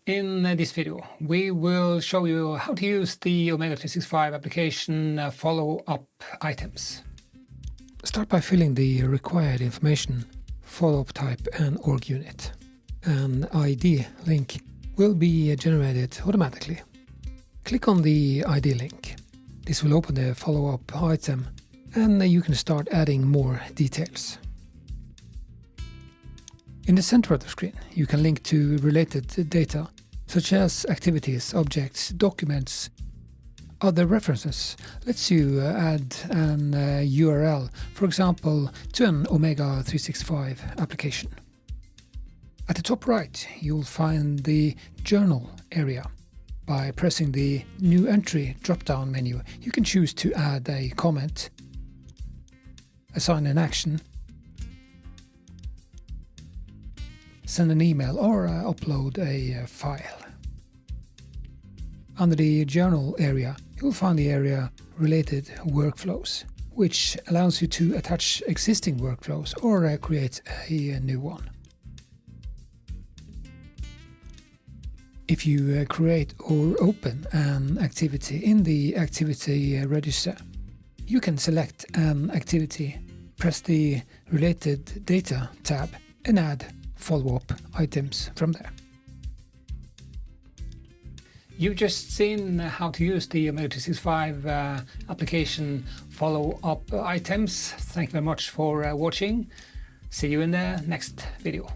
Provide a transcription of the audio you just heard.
In this video, we will show you how to use the Omega 365 application follow-up items. Start by filling the required information, follow-up type and org unit. An ID link will be generated automatically. Click on the ID link. This will open the follow-up item and you can start adding more details. In the center of the screen, you can link to related data, such as activities, objects, documents. Other references lets you add an URL, for example, to an Omega 365 application. At the top right, you'll find the Journal area. By pressing the New Entry drop-down menu, you can choose to add a comment, assign an action, send an email or upload a file. Under the Journal area, you'll find the area Related Workflows, which allows you to attach existing workflows or create a new one. If you create or open an activity in the Activity Register, you can select an activity, press the Related Data tab and add follow-up items from there. You've just seen how to use the Omega 365 application follow-up items. Thank you very much for watching. See you in the next video.